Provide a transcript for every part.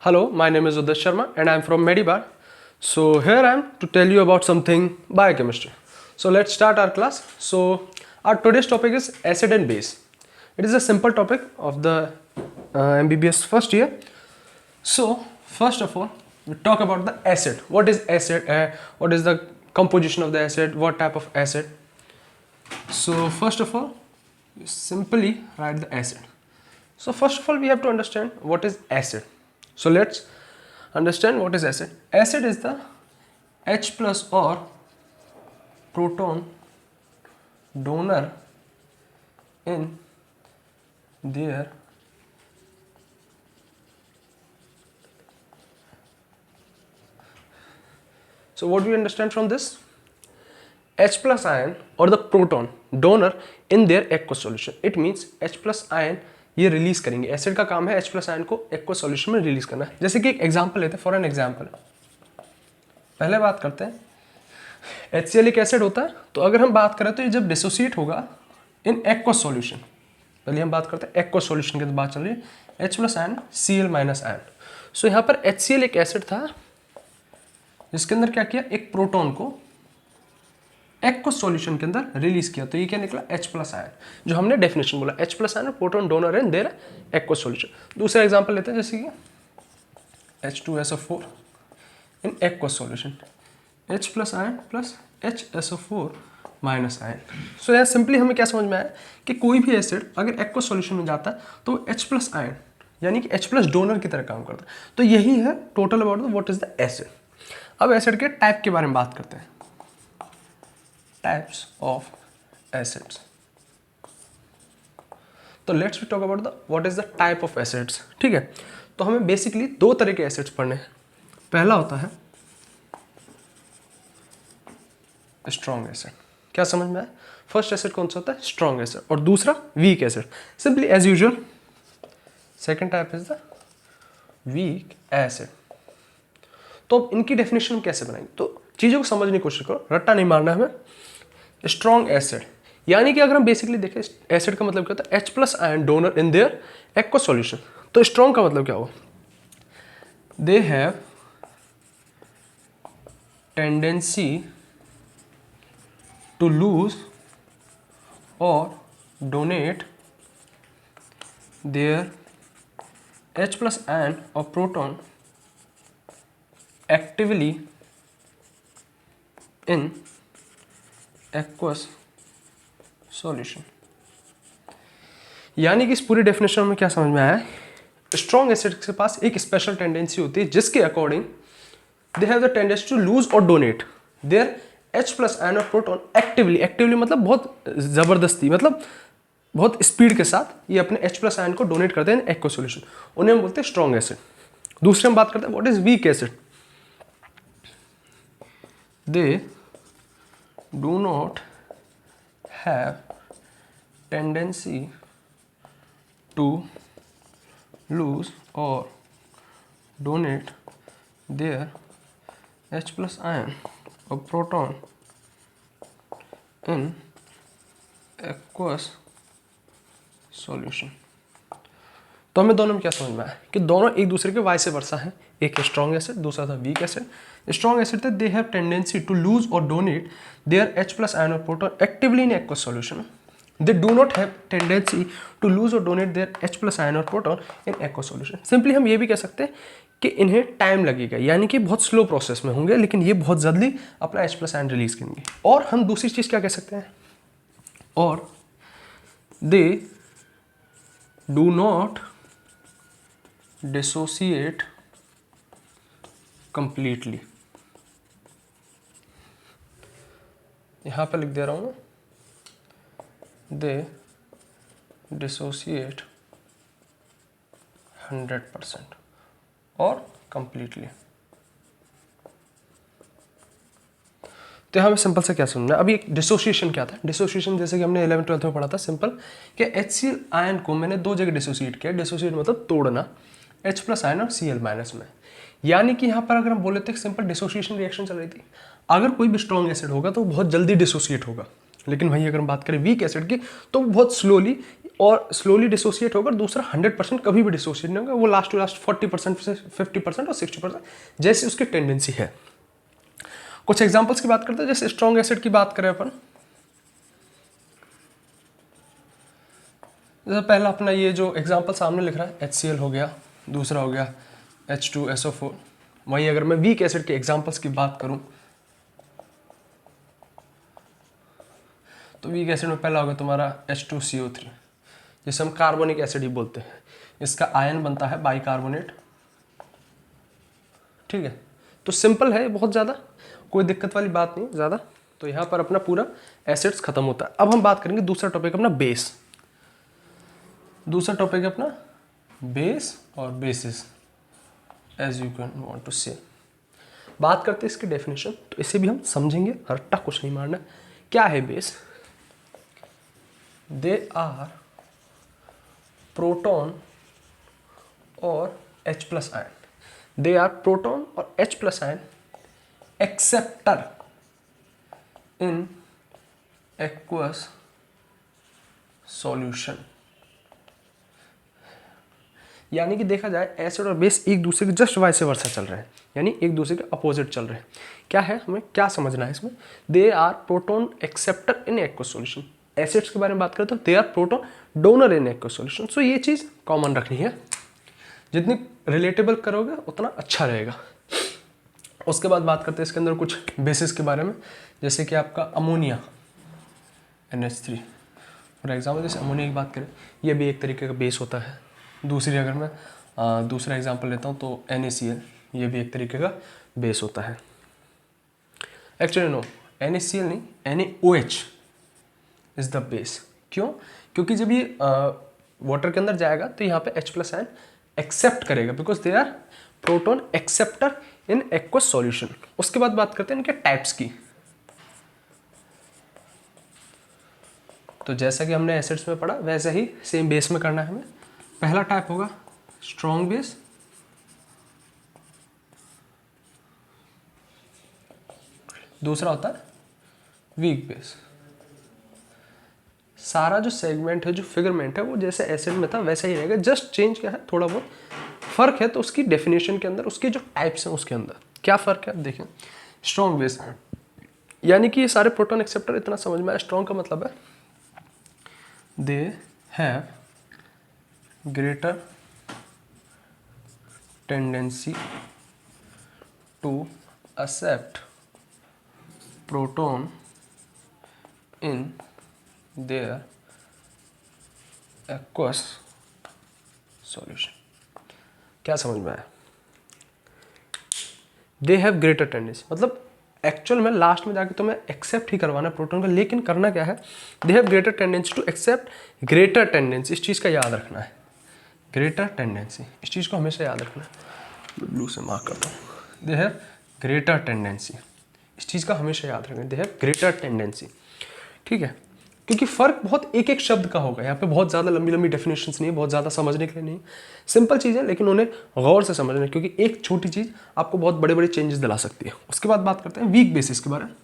Hello, my name is Uday Sharma and I am from Medibar. So here I am to tell you about something biochemistry. So let's start our class. So our today's topic is acid and base. It is a simple topic of the MBBS first year. So first of all, we talk about the acid. What is acid? What is the composition of the acid? What type of acid? So first of all, you simply write the acid. So first of all, we have to understand what is acid. So let's understand what is acid. Acid is the H plus or proton donor in their so what do we understand from this? H plus ion or the proton donor in their aqueous solution. It means H plus ion ये release करेंगे. Acid का काम है H plus ion को aqueous solution में release करना. जैसे कि एक एग्जांपल लेते हैं. फॉर एन एग्जांपल पहले बात करते हैं. HCl एक एसिड होता है. तो अगर हम बात करें तो ये जब डिसोसिएट होगा इन एक्वस सॉल्यूशन, पहले हम बात करते हैं एक्वस सॉल्यूशन की बात चल रही है. H plus ion Cl minus ion. So यहाँ पर HCl एक एसिड था जिसके अंदर क्या किया, एक प्रोटॉन को एक्वस सॉल्यूशन के अंदर रिलीज किया. तो ये क्या निकला, H प्लस आयन. जो हमने डेफिनेशन बोला, H plus ion proton donor in their aqueous solution. दूसरा एग्जांपल लेते हैं जैसे कि H2SO4 in aqueous solution, H plus ion plus HSO4 minus ion. So यहाँ सिंपली हमें क्या समझ में आया कि कोई भी एसिड अगर एक्वस सॉल्यूशन में जाता है तो H प्लस आयन यानी कि H प्लस डोनर की तरह काम करता है. तो यही है total about the what is the acid. अब एसिड के टाइप के बारे में बात करते हैं. Types of acids. तो let's we talk about the what is the type of acids. ठीक है, तो हमें बेसिकली दो तरह के एसिड्स पढ़ने हैं. पहला होता है स्ट्रॉन्ग एसिड. क्या समझ में आया? फर्स्ट एसिड कौन सा होता है, स्ट्रॉन्ग एसिड, और दूसरा weak acid. Simply as usual second type is the weak acid. तो अब इनकी डेफिनेशन कैसे बनाएंगे, तो चीज़ों को समझने की कोशिश करो, रट्टा नहीं मारना हमें. स्ट्रॉन्ग एसिड यानी कि अगर हम बेसिकली देखें एसिड का मतलब क्या होता है, H plus ion donor in their aqueous solution. तो स्ट्रॉन्ग का मतलब क्या हुआ, they have tendency to lose और donate their H plus ion और proton actively in aqueous solution. यानी कि इस पूरी डेफिनेशन में क्या समझ में आया, स्ट्रॉन्ग एसिड के पास एक स्पेशल टेंडेंसी होती है जिसके according they have the tendency to lose और donate their H plus ion और प्रोटॉन एक्टिवली मतलब बहुत जबरदस्ती, मतलब बहुत स्पीड के साथ ये अपने H प्लस आयन को डोनेट करते हैं एक्वस सॉल्यूशन. उन्हें हम बोलते हैं स्ट्रॉन्ग एसिड. दूसरे हम बात करते हैं what is weak acid. They do not have tendency to lose or donate their H plus ion or proton in aqueous solution. तो हमें दोनों में क्या समझ में आया कि दोनों एक दूसरे के वाइस वर्सा हैं. एक है स्ट्रॉन्ग एसिड, दूसरा था वीक एसिड. स्ट्रॉन्ग एसिड थे they have tendency to lose और donate their H plus ion और proton actively in aqueous solution. They do not have tendency to lose और donate their H plus ion और proton in aqueous solution. Simply हम ये भी कह सकते हैं कि इन्हें टाइम लगेगा, यानी कि बहुत स्लो प्रोसेस में होंगे, लेकिन ये बहुत जल्दी अपना H प्लस आयन रिलीज करेंगे. और हम दूसरी चीज़ क्या कह सकते हैं, और दे डू नॉट डिसोसिएट कंप्लीटली. यहां पे लिख दे रहा हूं मैं, दे डिसोसिएट 100% और कंप्लीटली. तो हमें सिंपल से क्या समझना. अभी डिसोसिएशन क्या था, डिसोसिएशन जैसे कि हमने 11th-12th में पढ़ा था, सिंपल कि HCl आयन को मैंने दो जगह डिसोसिएट किया. डिसोसिएट मतलब तोड़ना, H प्लस आयन और Cl माइनस में. यानी कि यहाँ पर अगर हम बोले तो सिंपल डिसोसिएशन रिएक्शन चल रही थी. अगर कोई भी स्ट्रॉन्ग एसिड होगा तो बहुत जल्दी डिसोसिएट होगा, लेकिन वहीं अगर हम बात करें वीक एसिड की तो बहुत स्लोली और स्लोली डिसोसिएट होकर दूसरा 100% कभी भी डिसोसिएट नहीं होगा, वो लास्ट टू लास्ट 40% से 50% और 60% जैसी उसकी टेंडेंसी है। कुछ एग्जांपल्स की बात करते हैं, जैसे स्ट्रॉन्ग एसिड की बात करें अपन, जैसे पहला अपना ये जो एग्जांपल सामने लिख रहा है HCl हो गया, दूसरा हो गया H2SO4। वहीं अगर मैं वीक एसिड के एग्जांपल्स की बात करूं तो वीक एसिड में पहला होगा तुम्हारा H2CO3, जिसे हम कार्बोनिक एसिड ही बोलते हैं। इसका आयन बनता है बाइकार्बोनेट। ठीक है, तो सिंपल है बहुत, ज़्यादा कोई दिक्कत वाली बात नहीं ज़्यादा। तो यहाँ पर अपना पूरा एसिड्स खत्म होता है। अब हम बात करेंगे दूसरा टॉपिक अपना बेस। दूसरा टॉपिक है अपना बेस और basis, as you can want to say. बात करते हैं इसकी डेफिनेशन, तो इसे भी हम समझेंगे, हरटा कुछ नहीं मारना। क्या है बेस? दे आर प्रोटॉन और H+ ion. They are proton और H+ ion acceptor in aqueous solution. यानी कि देखा जाए एसिड और बेस एक दूसरे के जस्ट वाइस वर्सा चल रहे हैं, यानी एक दूसरे के अपोजिट चल रहे हैं। क्या है, हमें क्या समझना है इसमें? They are proton acceptor in aqueous solution. Acids के बारे में बात करें तो they are proton donor in aqueous solution. So ये चीज़ कॉमन रखनी है, जितनी रिलेटेबल करोगे उतना अच्छा रहेगा। उसके बाद बात करते हैं इसके अंदर कुछ बेसिस के बारे में, जैसे कि आपका अमोनिया NH3 फॉर एग्जाम्पल। जैसे अमोनिया की बात करें, ये भी एक तरीके का बेस होता है। दूसरी अगर मैं दूसरा एग्जांपल लेता हूँ तो NaCl, ये भी एक तरीके का बेस होता है। एक्चुअली नो, NaCl नहीं, NaOH इज द बेस। क्यों? क्योंकि जब ये वाटर के अंदर जाएगा तो यहाँ पे H+ आयन एक्सेप्ट करेगा, because they are proton acceptor in aqueous solution. उसके बाद बात करते हैं इनके टाइप्स की। तो जैसा कि हमने एसिड्स में पढ़ा वैसे ही सेम बेस में करना है हमें। पहला टाइप होगा स्ट्रॉन्ग बेस, दूसरा होता है वीक बेस। सारा जो सेगमेंट है, जो फिगरमेंट है, वो जैसे एसिड में था वैसा ही रहेगा। जस्ट चेंज क्या है, थोड़ा बहुत फर्क है तो उसकी डेफिनेशन के अंदर, उसके जो टाइप्स हैं उसके अंदर क्या फर्क है। अब देखें, स्ट्रॉन्ग बेस यानी कि ये सारे प्रोटॉन एक्सेप्टर, इतना समझ में आया। स्ट्रॉन्ग का मतलब है they have greater tendency to accept proton in their aqueous solution। क्या समझ में आया? दे हैव ग्रेटर टेंडेंसी मतलब एक्चुअल में लास्ट में जाके तुम्हें एक्सेप्ट ही करवाना है प्रोटॉन का, लेकिन करना क्या है, they have greater tendency to accept. Greater tendency, इस चीज़ का याद रखना है। ग्रेटर टेंडेंसी, इस चीज़ को हमेशा याद रखना है। ब्लू से मार्क करता हूँ। दे हैव ग्रेटर टेंडेंसी, इस चीज़ का हमेशा याद रखें। दे हैव ग्रेटर टेंडेंसी, ठीक है, क्योंकि फ़र्क बहुत एक एक शब्द का होगा। यहाँ पे बहुत ज़्यादा लंबी लंबी डेफिनेशंस नहीं है, बहुत ज़्यादा समझने के लिए नहीं, सिंपल चीज़ है, लेकिन उन्हें गौर से समझना है, क्योंकि एक छोटी चीज़ आपको बहुत बड़े बड़े चेंजेस दिला सकती है। उसके बाद बात करते हैं वीक बेसिस के बारे में।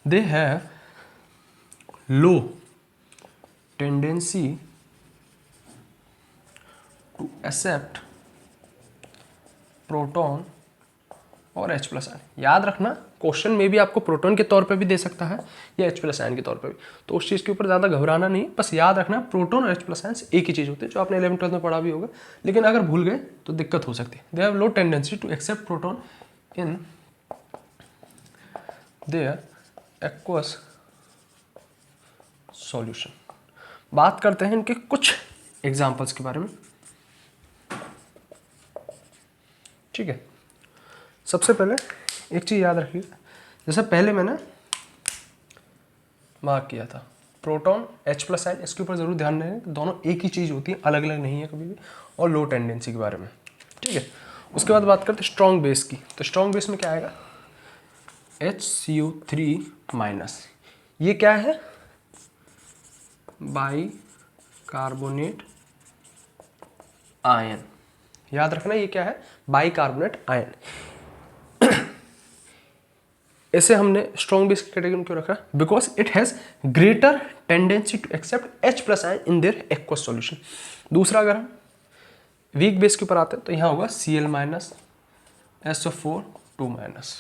They have low tendency to accept proton और H+ आयन। याद रखना, क्वेश्चन में भी आपको प्रोटॉन के तौर पे भी दे सकता है या H+ आयन के तौर पे भी, तो उस चीज़ के ऊपर ज़्यादा घबराना नहीं। बस याद रखना प्रोटॉन और H+ आयन एक ही चीज़ होती है, जो आपने 11th 12th में पढ़ा भी होगा, लेकिन अगर भूल गए तो दिक्कत हो सकती है। They have low tendency to accept proton in their aqueous solution. बात करते हैं इनके कुछ एग्जाम्पल्स के बारे में, ठीक है। सबसे पहले एक चीज़ याद रखिएगा, जैसे पहले मैंने मार्क किया था प्रोटॉन H+ आयन, इसके ऊपर ज़रूर ध्यान दें, दोनों एक ही चीज़ होती है, अलग अलग नहीं है कभी भी। और लो टेंडेंसी के बारे में, ठीक है। उसके बाद बात करते हैं स्ट्रॉन्ग बेस की। तो स्ट्रॉन्ग बेस में क्या आएगा, HCO3-। ये क्या है, बाई कार्बोनेट आयन। याद रखना ये क्या है, बाई कार्बोनेट आयन। इसे हमने स्ट्रॉन्ग बेस की कैटेगरी में क्यों रखा? Because it has greater tendency to accept H plus ion in their aqueous solution. दूसरा अगर हम वीक बेस के ऊपर आते हैं तो यहाँ होगा Cl माइनस SO4 2 माइनस।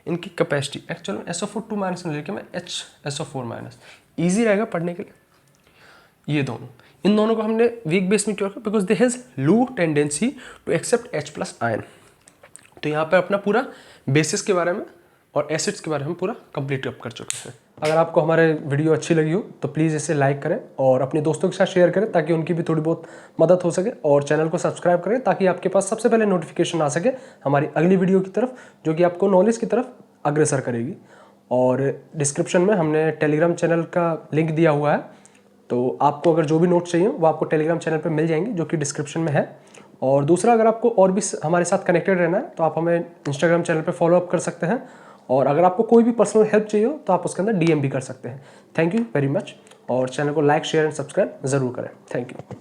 इनकी कैपेसिटी एक्चुअल में SO4 2 माइनस नहीं लेके मैं HSO4 माइनस, ईजी रहेगा पढ़ने के लिए। ये दोनों, इन दोनों को हमने वीक बेस में क्यों रखा? Because they has low tendency to accept H plus ion. तो यहाँ पर अपना पूरा बेसिस के बारे में और एसिड्स के बारे में पूरा कंप्लीट अप कर चुके हैं। अगर आपको हमारे वीडियो अच्छी लगी हो तो प्लीज़ इसे लाइक करें और अपने दोस्तों के साथ शेयर करें ताकि उनकी भी थोड़ी बहुत मदद हो सके, और चैनल को सब्सक्राइब करें ताकि आपके पास सबसे पहले नोटिफिकेशन आ सके हमारी अगली वीडियो की तरफ, जो कि आपको नॉलेज की तरफ अग्रसर करेगी। और डिस्क्रिप्शन में हमने टेलीग्राम चैनल का लिंक दिया हुआ है, तो आपको अगर जो भी नोट्स चाहिए वो आपको टेलीग्राम चैनल पर मिल जाएंगे, जो कि डिस्क्रिप्शन में है। और दूसरा, अगर आपको और भी हमारे साथ कनेक्टेड रहना है तो आप हमें इंस्टाग्राम चैनल पर फॉलो अप कर सकते हैं, और अगर आपको कोई भी पर्सनल हेल्प चाहिए हो तो आप उसके अंदर DM भी कर सकते हैं। थैंक यू वेरी मच, और चैनल को लाइक शेयर एंड सब्सक्राइब ज़रूर करें। Thank you.